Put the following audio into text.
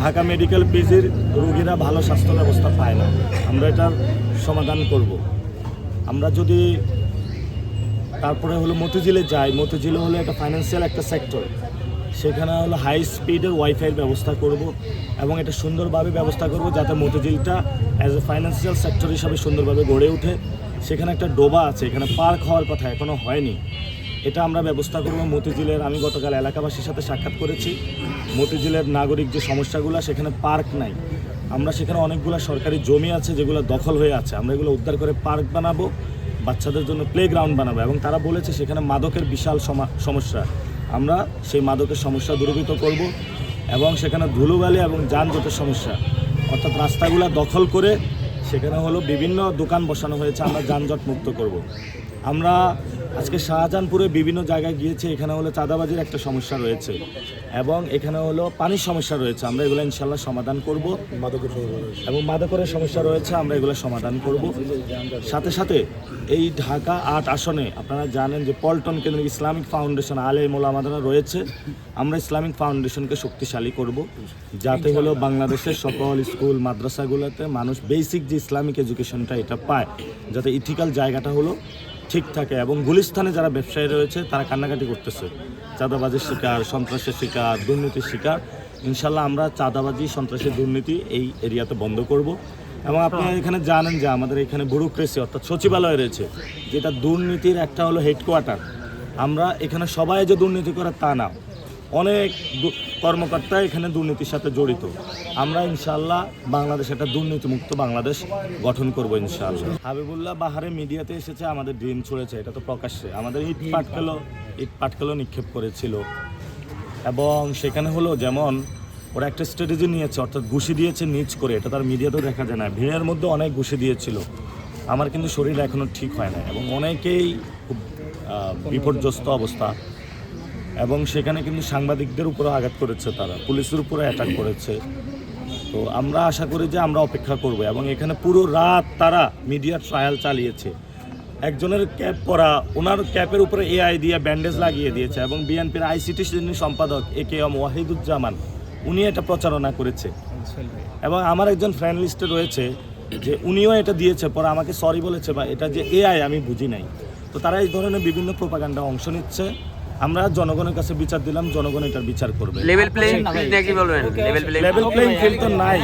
Dhaka medical পিজির রোগীরা ভালো স্বাস্থ্য ব্যবস্থা পায় না। আমরা এটার সমাধান করব। আমরা যদি তারপরে হলো মতিঝিলে যাই, মতিঝিলে হলো একটা ফাইন্যান্সিয়াল একটা সেক্টর, সেখানে হলো হাই স্পিডের ওয়াইফাইয়ের ব্যবস্থা করব এবং এটা সুন্দরভাবে ব্যবস্থা করব যাতে মতিঝিলটা অ্যাজ এ ফাইন্যান্সিয়াল সেক্টর হিসাবে সুন্দরভাবে গড়ে ওঠে। সেখানে একটা ডোবা আছে, এখানে পার্ক হওয়ার কথা, এখনও হয়নি। এটা আমরা ব্যবস্থা করব মতিঝিলের। আমি গতকাল এলাকাবাসীর সাথে সাক্ষাৎ করেছি। মতিঝিলের নাগরিক যে সমস্যাগুলো, সেখানে পার্ক নাই। আমরা সেখানে অনেকগুলো সরকারি জমি আছে যেগুলো দখল হয়ে আছে, আমরা এগুলো উদ্ধার করে পার্ক বানাবো, বাচ্চাদের জন্য প্লে গ্রাউন্ড বানাবো। এবং তারা বলেছে সেখানে মাদকের বিশাল সমস্যা, আমরা সেই মাদকের সমস্যা দূরীভূত করব। এবং সেখানে ধুলোবালি এবং যানজটের সমস্যা, অর্থাৎ রাস্তাগুলো দখল করে সেখানে হলো বিভিন্ন দোকান বসানো হয়েছে, আমরা যানজট মুক্ত করব। আমরা আজকে শাহজাহানপুরে বিভিন্ন জায়গায় গিয়েছি, এখানে হলো চাঁদাবাজির একটা সমস্যা রয়েছে এবং এখানে হলো পানির সমস্যা রয়েছে, আমরা এগুলো ইনশাল্লাহ সমাধান করব। মাদকের সমস্যা রয়েছে, আমরা এগুলো সমাধান করব। সাথে সাথে এই ঢাকা ৮ আসনে আপনারা জানেন যে পল্টন কেন্দ্রিক ইসলামিক ফাউন্ডেশন আলেম ওলামারা রয়েছে। আমরা ইসলামিক ফাউন্ডেশনকে শক্তিশালী করব যাতে হলো বাংলাদেশের সকল স্কুল মাদ্রাসাগুলোতে মানুষ বেসিক যে ইসলামিক এডুকেশনটা এটা পায়, যাতে ইথিক্যাল জায়গাটা হলো ঠিক থাকে। এবং গুলিস্তানে যারা ব্যবসায়ী রয়েছে তারা কান্নাকাটি করতেছে, চাঁদাবাজির শিকার, সন্ত্রাসের শিকার, দুর্নীতির শিকার। ইনশাল্লাহ আমরা চাঁদাবাজি, সন্ত্রাসী, দুর্নীতি এই এরিয়াতে বন্ধ করব। এবং আপনারা এখানে জানেন যে আমাদের এখানে ব্যুরোক্রেসি অর্থাৎ সচিবালয় রয়েছে, যেটা দুর্নীতির একটা হলো হেডকোয়ার্টার। আমরা এখানে সবাই যে দুর্নীতি করে তা না, অনেক কর্মকর্তা এখানে দুর্নীতির সাথে জড়িত। আমরা ইনশাআল্লাহ বাংলাদেশ একটা দুর্নীতিমুক্ত বাংলাদেশ গঠন করব ইনশাআল্লাহ। হাবিবুল্লাহ বাহারে মিডিয়াতে এসেছে, আমাদের ডিম ছুঁড়েছে, এটা তো প্রকাশ্যে। আমাদের ইট পাটকেলও নিক্ষেপ করেছিল। এবং সেখানে হলো যেমন ওরা একটা স্ট্র্যাটেজি নিয়েছে, অর্থাৎ ঘুষি দিয়েছে নিচ করে, এটা তার মিডিয়াতেও দেখা যায় না। ভিড়ের মধ্যে অনেক ঘুষি দিয়েছিল। আমার কিন্তু শরীর এখনও ঠিক হয় না এবং অনেকেই খুব বিপর্যস্ত অবস্থা। এবং সেখানে কিন্তু সাংবাদিকদের উপরে আঘাত করেছে, তারা পুলিশের উপরে অ্যাটাক করেছে। তো আমরা আশা করি যে আমরা অপেক্ষা করব। এবং এখানে পুরো রাত তারা মিডিয়া ট্রায়াল চালিয়েছে। একজনের ক্যাপ পরা, ওনার ক্যাপের উপরে এআই দিয়ে ব্যান্ডেজ লাগিয়ে দিয়েছে। এবং বিএনপির আইসিটি শ্রেণীর সম্পাদক একেএম ওয়াহিদুজ্জামান উনি এটা প্রচারণা করেছে। এবং আমার একজন ফ্রেন্ড লিস্টে রয়েছে যে উনিও এটা দিয়েছে, পরে আমাকে সরি বলেছে, বা এটা যে এআই আমি বুঝি নাই। তো তারা এই ধরনের বিভিন্ন প্রোপাগান্ডা অংশ নিচ্ছে। আমরা জনগণের কাছে বিচার দিলাম, জনগণ এটার বিচার করবে। লেভেল প্লেইং ফিল্ড নাকি বলবেন? লেভেল প্লেইং ফিল্ড তো নাই।